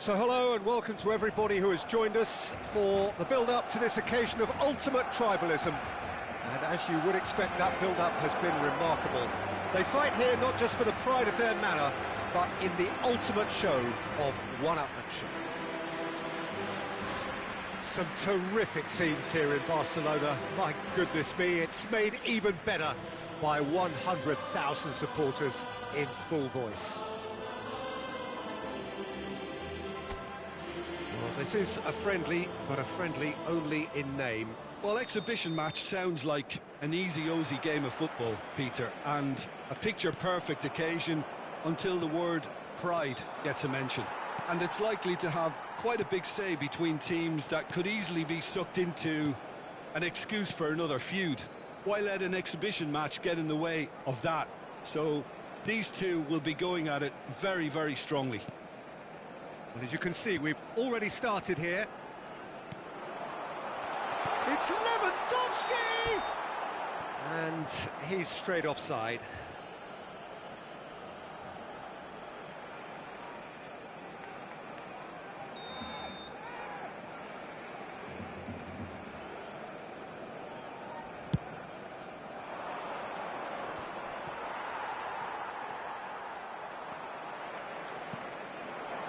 So hello and welcome to everybody who has joined us for the build-up to this occasion of ultimate tribalism. And as you would expect, that build-up has been remarkable. They fight here not just for the pride of their manor, but in the ultimate show of one-upmanship. Some terrific scenes here in Barcelona. My goodness me, it's made even better by 100,000 supporters in full voice. This is a friendly, but a friendly only in name. Well, exhibition match sounds like an easy-ozy game of football, Peter, and a picture-perfect occasion until the word pride gets a mention. And it's likely to have quite a big say between teams that could easily be sucked into an excuse for another feud. Why let an exhibition match get in the way of that? So these two will be going at it very, very strongly. Well, as you can see, we've already started here. It's Lewandowski! And he's straight offside.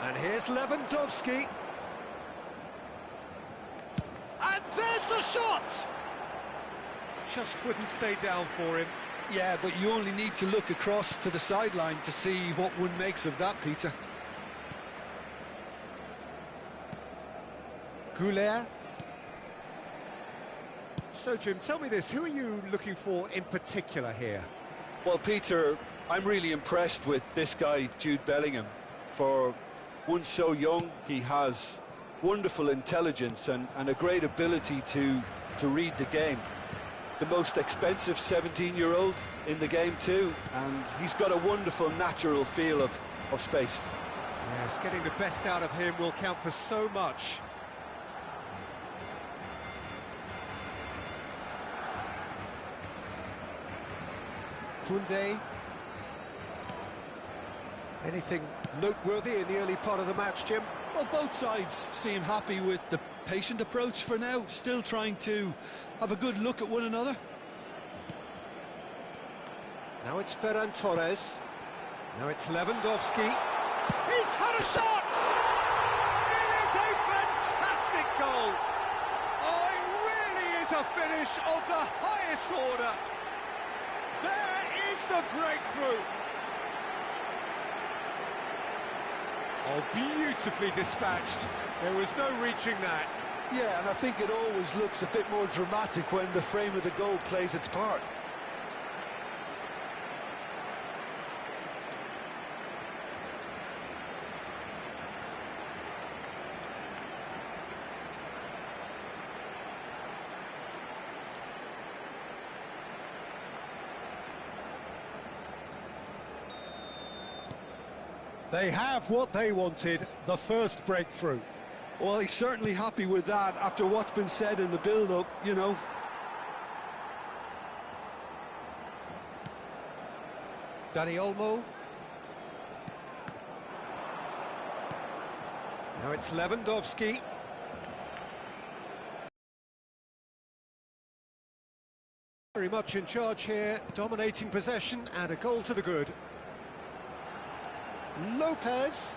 And here's Lewandowski. And there's the shot! Just wouldn't stay down for him. Yeah, but you only need to look across to the sideline to see what one makes of that, Peter. Goulet. So, Jim, tell me this, who are you looking for in particular here? Well, Peter, I'm really impressed with this guy, Jude Bellingham. For one so young, he has wonderful intelligence and a great ability to read the game. The most expensive 17-year-old in the game too, and he's got a wonderful natural feel of space. Yes, getting the best out of him will count for so much. Koundé. Anything noteworthy in the early part of the match, Jim? Well, both sides seem happy with the patient approach for now, still trying to have a good look at one another. Now it's Ferran Torres. Now it's Lewandowski. He's had a shot! It is a fantastic goal! Oh, it really is a finish of the highest order. There is the breakthrough. Oh, beautifully dispatched. There was no reaching that. Yeah, and I think it always looks a bit more dramatic when the frame of the goal plays its part. They have what they wanted, the first breakthrough. Well, he's certainly happy with that after what's been said in the build-up, you know. Dani Olmo. Now it's Lewandowski. Very much in charge here, dominating possession and a goal to the good. Lopez.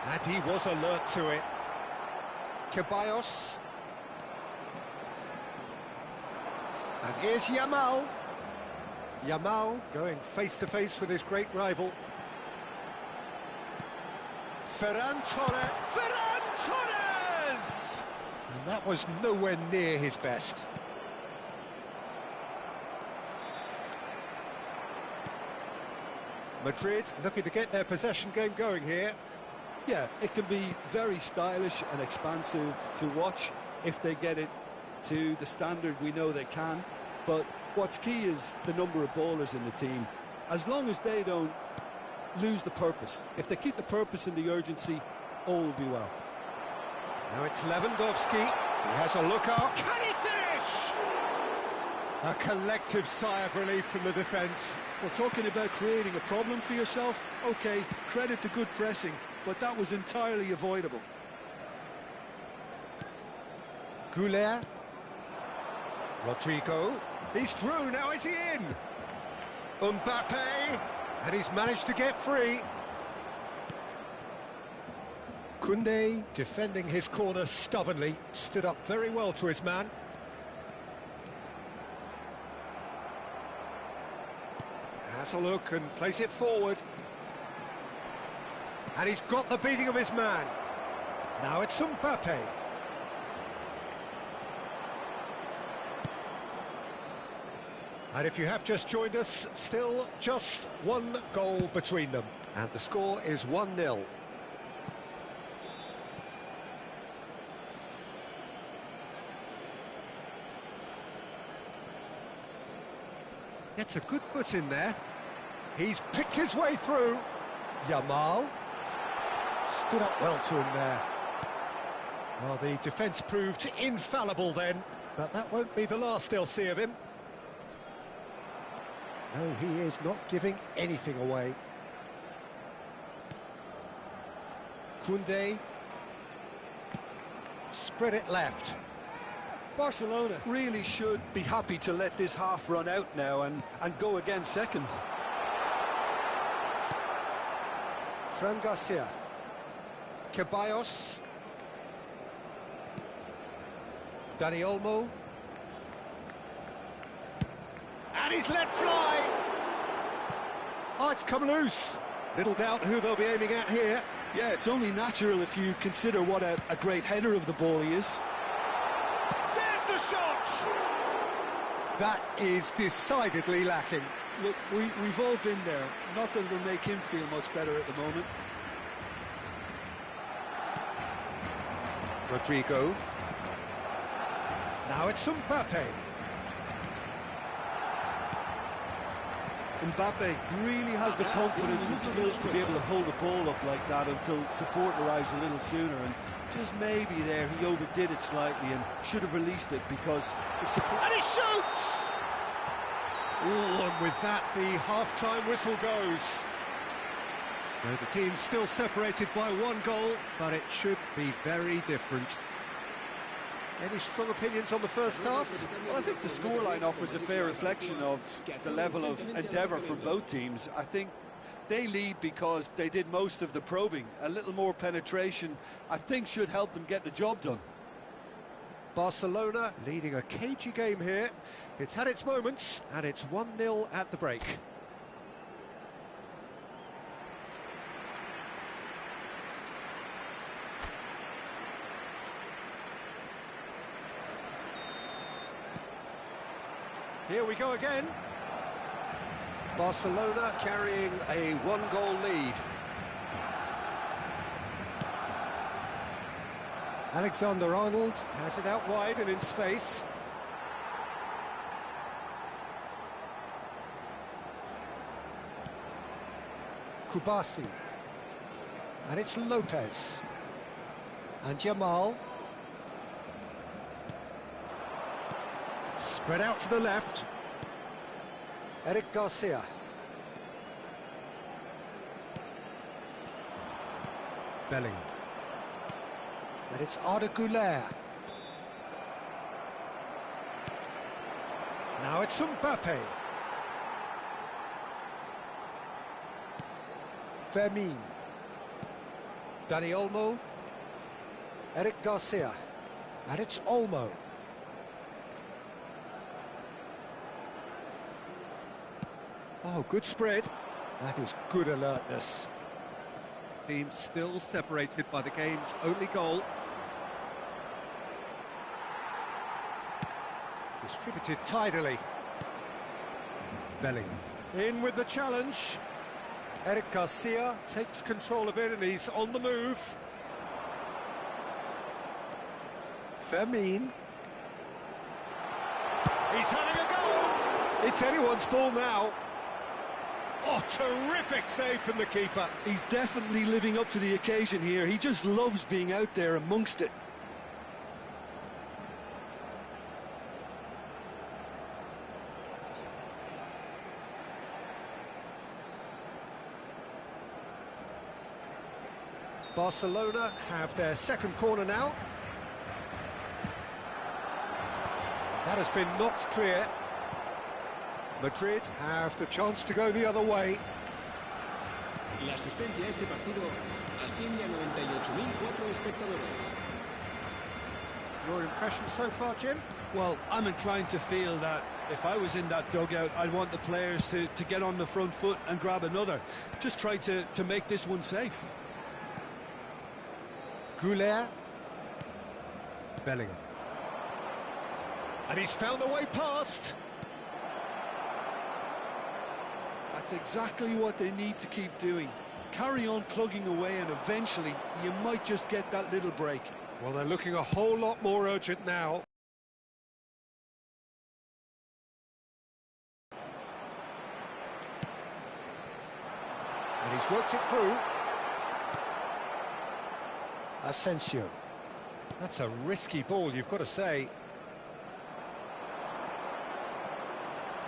And he was alert to it. Ceballos. And here's Yamal. Yamal going face-to-face with his great rival. Ferran Torres. Ferran Torres! And that was nowhere near his best. Madrid looking to get their possession game going here. Yeah, it can be very stylish and expansive to watch if they get it to the standard we know they can. But what's key is the number of ballers in the team. As long as they don't lose the purpose, if they keep the purpose and the urgency, all will be well. Now it's Lewandowski. He has a look out. Can he finish? A collective sigh of relief from the defence. Well, talking about creating a problem for yourself, OK, credit to good pressing, but that was entirely avoidable. Goulet. Rodrigo. He's through, now is he in? Mbappe. And he's managed to get free. Koundé defending his corner stubbornly, stood up very well to his man. Has a look and plays it forward. And he's got the beating of his man. Now it's Mbappe. And if you have just joined us, still just one goal between them. And the score is 1-0. Gets a good foot in there. He's picked his way through. Yamal stood up well to him there. Well, the defence proved infallible then, but that won't be the last they'll see of him. No, he is not giving anything away. Koundé. Spread it left. Barcelona really should be happy to let this half run out now and go again second. Fran Garcia. Ceballos. Dani Olmo. And he's let fly! Oh, it's come loose. Little doubt who they'll be aiming at here. Yeah, it's only natural if you consider what a great header of the ball he is. There's the shot! That is decidedly lacking. Look, we've all been there. Nothing will make him feel much better at the moment. Rodrigo. Now it's Mbappe. Mbappe really has the confidence and skill to be able to hold the ball up like that until support arrives a little sooner, and just maybe there he overdid it slightly and should have released it because the support... And he shoots! Ooh, and with that the half-time whistle goes. So the team's still separated by 1 goal, but it should be very different. Any strong opinions on the first half? Well, I think the scoreline offers a fair reflection of the level of endeavour from both teams. I think they lead because they did most of the probing. A little more penetration, I think, should help them get the job done. Barcelona leading a cagey game here. It's had its moments, and it's 1-0 at the break. Here we go again. Barcelona carrying a 1-goal lead. Alexander-Arnold has it out wide and in space. Kubasi. And it's Lopez. And Yamal. Spread out to the left. Eric Garcia. Bellingham. And it's Arda Güler. Now it's Mbappe. Fermin. Dani Olmo. Eric Garcia. And it's Olmo. Oh, good spread. That is good alertness. Team still separated by the game's only goal. Distributed tidily. Bellingham. In with the challenge. Eric Garcia takes control of it and he's on the move. Fermin. He's having a go! It's anyone's ball now. Oh, terrific save from the keeper. He's definitely living up to the occasion here. He just loves being out there amongst it. Barcelona have their second corner now. That has been knocked clear. Madrid have the chance to go the other way. La asistencia a este partido asciende a 98.004 espectadores. Your impression so far, Jim? Well, I'm inclined to feel that if I was in that dugout, I'd want the players to get on the front foot and grab another. Just try to make this one safe. Güler. Bellingham. And he's found a way past. That's exactly what they need to keep doing. Carry on plugging away and eventually you might just get that little break. Well, they're looking a whole lot more urgent now. And he's worked it through. Asensio. That's a risky ball, you've got to say.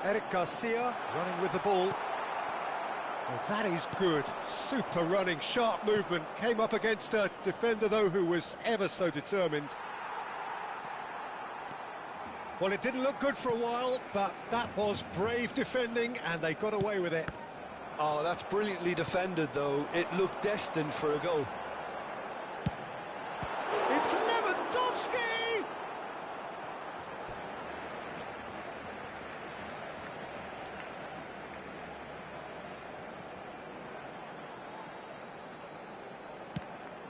Eric Garcia running with the ball. Well, that is good. Super running, sharp movement. Came up against a defender, though, who was ever so determined. Well, it didn't look good for a while, but that was brave defending, and they got away with it. Oh, that's brilliantly defended, though. It looked destined for a goal. It's Lewandowski!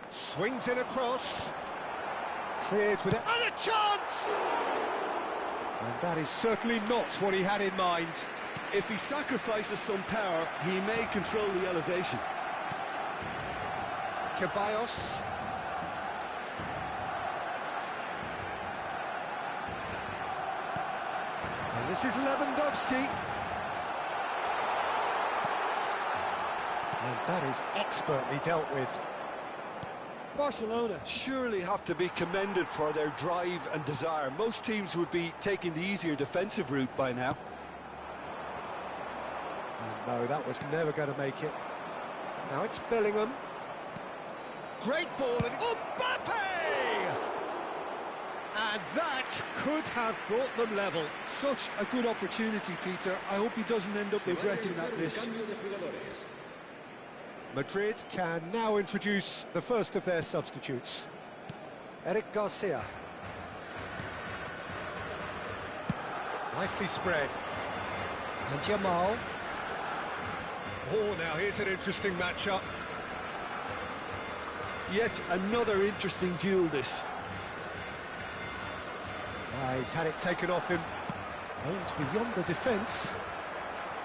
Swings in across. Cleared with it. And a chance! And that is certainly not what he had in mind. If he sacrifices some power, he may control the elevation. Ceballos. And this is Lewandowski. And that is expertly dealt with. Barcelona surely have to be commended for their drive and desire. Most teams would be taking the easier defensive route by now. And no, that was never going to make it. Now it's Bellingham. Great ball and Mbappe! And that could have brought them level. Such a good opportunity, Peter. I hope he doesn't end up regretting that miss. Madrid can now introduce the first of their substitutes. Eric Garcia. Nicely spread. And Jamal. Oh, now here's an interesting matchup. Yet another interesting duel, this. He's had it taken off him. Aims beyond the defence.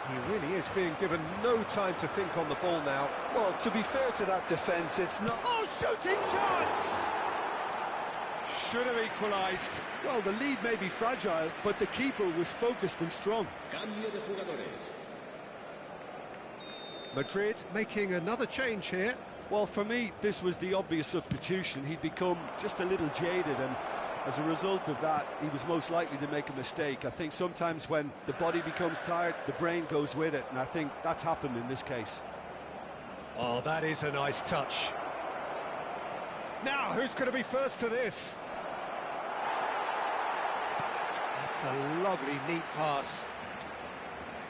He really is being given no time to think on the ball now. Well, to be fair to that defence, it's not... Oh, shooting chance! Should have equalised. Well, the lead may be fragile, but the keeper was focused and strong. Cambio de jugadores. Madrid making another change here. Well, for me, this was the obvious substitution. He'd become just a little jaded, and as a result of that, he was most likely to make a mistake. I think sometimes when the body becomes tired, the brain goes with it, and I think that's happened in this case. Oh, that is a nice touch. Now, who's going to be first to this? That's a lovely, neat pass.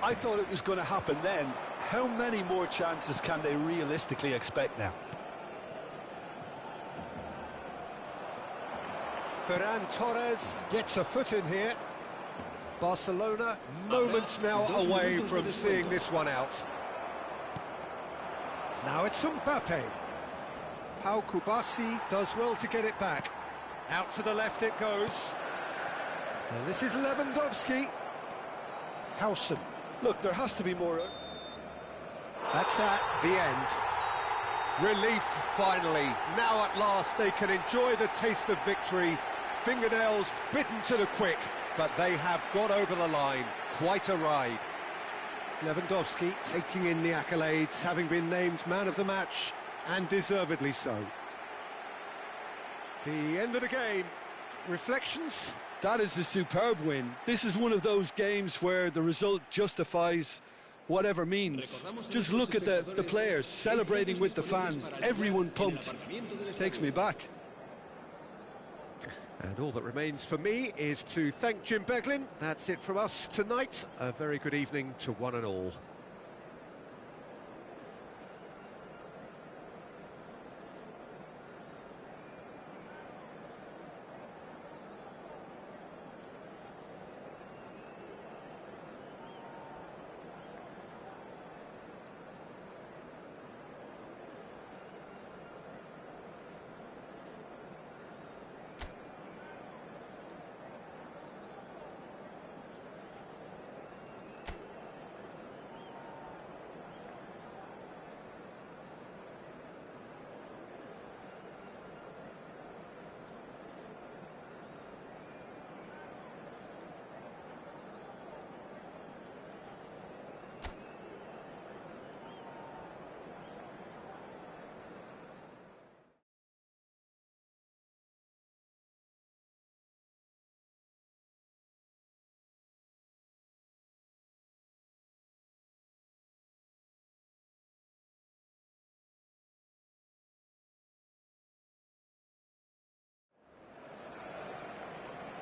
I thought it was going to happen then. How many more chances can they realistically expect now? Ferran Torres gets a foot in here. Barcelona moments now away from seeing this one out. Now it's Mbappe. Pau Kubasi does well to get it back. Out to the left it goes. And this is Lewandowski. Howson. Look, there has to be more... That's at the end. Relief, finally. Now at last they can enjoy the taste of victory. Fingernails bitten to the quick, but they have got over the line. Quite a ride. Lewandowski taking in the accolades, having been named man of the match, and deservedly so. The end of the game. Reflections? That is a superb win. This is one of those games where the result justifies whatever means. Just look at the players celebrating with the fans. Everyone pumped. Takes me back. And all that remains for me is to thank Jim Beglin. That's it from us tonight. A very good evening to one and all.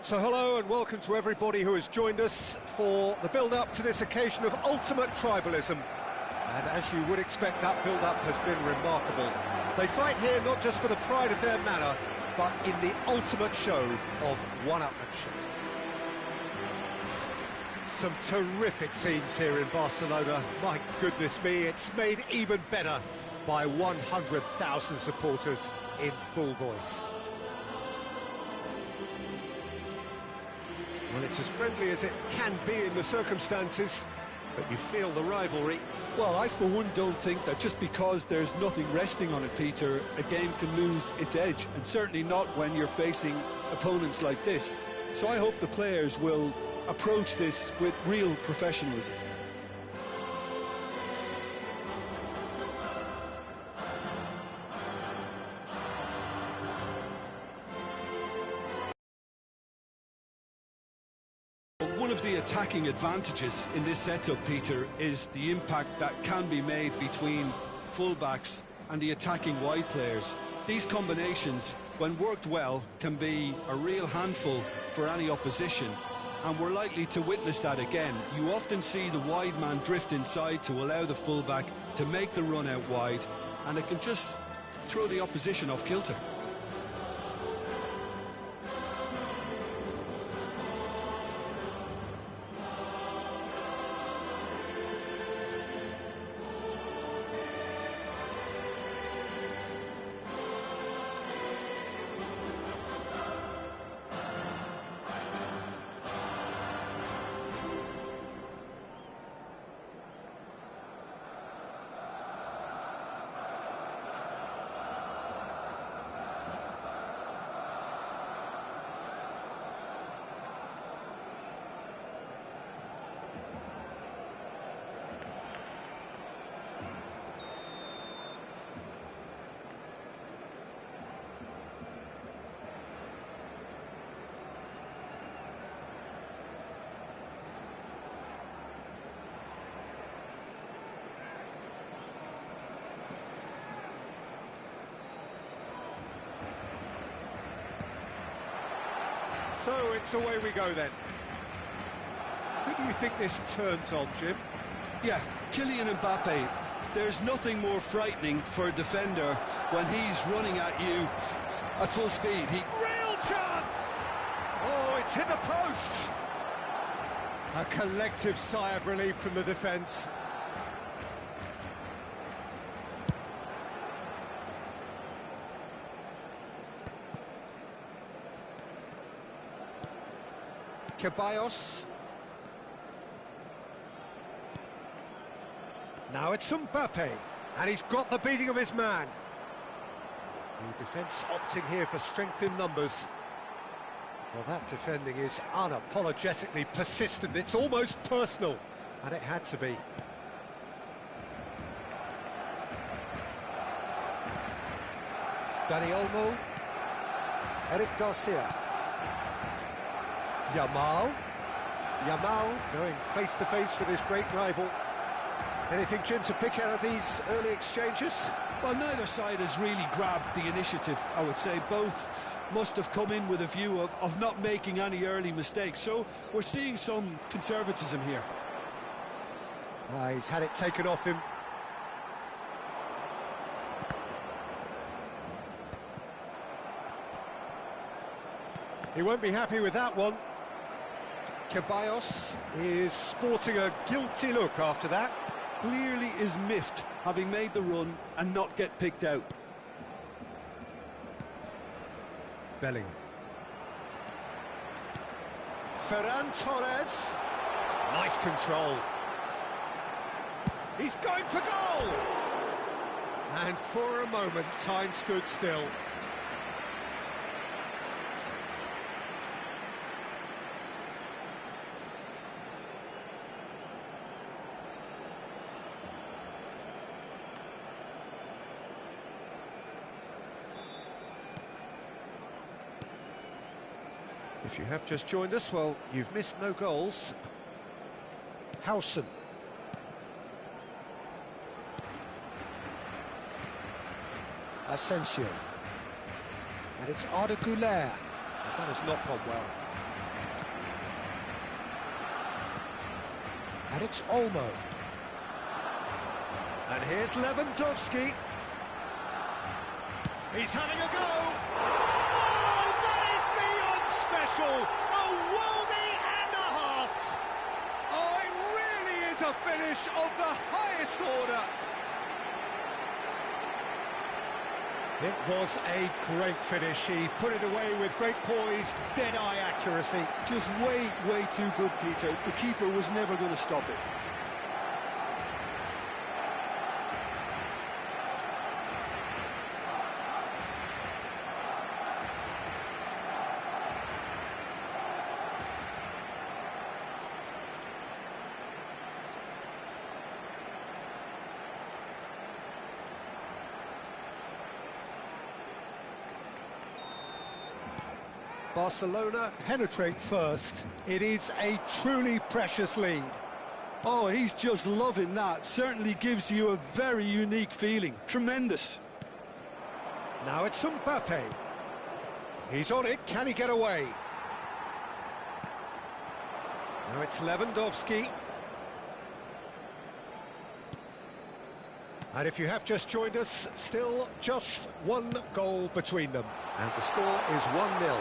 So hello and welcome to everybody who has joined us for the build-up to this occasion of ultimate tribalism. And as you would expect, that build-up has been remarkable. They fight here not just for the pride of their manor, but in the ultimate show of one-upmanship. Some terrific scenes here in Barcelona. My goodness me, it's made even better by 100,000 supporters in full voice. Well, it's as friendly as it can be in the circumstances, but you feel the rivalry. Well, I for one don't think that just because there's nothing resting on it, Peter, a game can lose its edge, and certainly not when you're facing opponents like this. So I hope the players will approach this with real professionalism. One of the attacking advantages in this setup, Peter, is the impact that can be made between fullbacks and the attacking wide players. These combinations, when worked well, can be a real handful for any opposition, and we're likely to witness that again. You often see the wide man drift inside to allow the fullback to make the run out wide, and it can just throw the opposition off kilter. So it's away we go then. Who do you think this turns on, Jim? Yeah, Kylian Mbappe. There's nothing more frightening for a defender when he's running at you at full speed. Real chance! Oh, it's hit the post! A collective sigh of relief from the defence. Ceballos. Now it's Mbappe, and he's got the beating of his man. The defence opting here for strength in numbers. Well, that defending is unapologetically persistent. It's almost personal, and it had to be. Dani Olmo. Eric Garcia. Yamal going face-to-face with his great rival. Anything, Jim, to pick out of these early exchanges? Well, neither side has really grabbed the initiative, I would say. Both must have come in with a view of not making any early mistakes. So we're seeing some conservatism here. He's had it taken off him. He won't be happy with that one. Ceballos is sporting a guilty look after that. Clearly is miffed, having made the run and not get picked out. Bellingham. Ferran Torres. Nice control. He's going for goal! And for a moment, time stood still. If you have just joined us, well, you've missed no goals. Howson. Asensio. And it's Arda Güler. That has not gone well. And it's Olmo. And here's Lewandowski. He's having a go. Oh, that is beyond special. A worldie and a half. Oh, it really is a finish of the highest order. It was a great finish. He put it away with great poise, dead-eye accuracy. Just way too good, Peter. The keeper was never going to stop it. Barcelona penetrate first. It is a truly precious lead. Oh, he's just loving that. Certainly gives you a very unique feeling. Tremendous. Now it's Mbappe. He's on it. Can he get away? Now it's Lewandowski. And if you have just joined us, still just one goal between them. And the score is 1-0.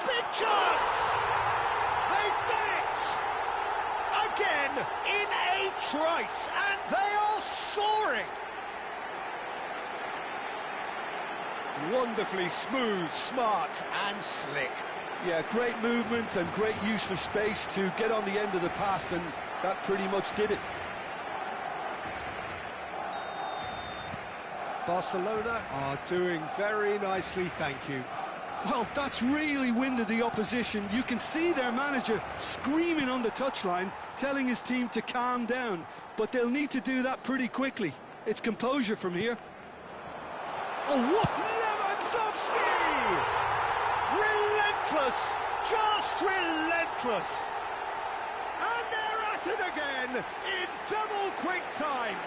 Big chance! They've done it! Again, in a trice, and they are soaring! Wonderfully smooth, smart and slick. Yeah, great movement and great use of space to get on the end of the pass, and that pretty much did it. Barcelona are doing very nicely, thank you. Well, that's really winded the opposition. You can see their manager screaming on the touchline, telling his team to calm down. But they'll need to do that pretty quickly. It's composure from here. Oh, what? Lewandowski! Relentless! Just relentless! And they're at it again in double quick time.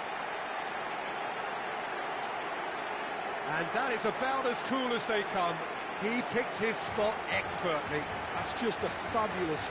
And that is about as cool as they come. He picked his spot expertly. That's just a fabulous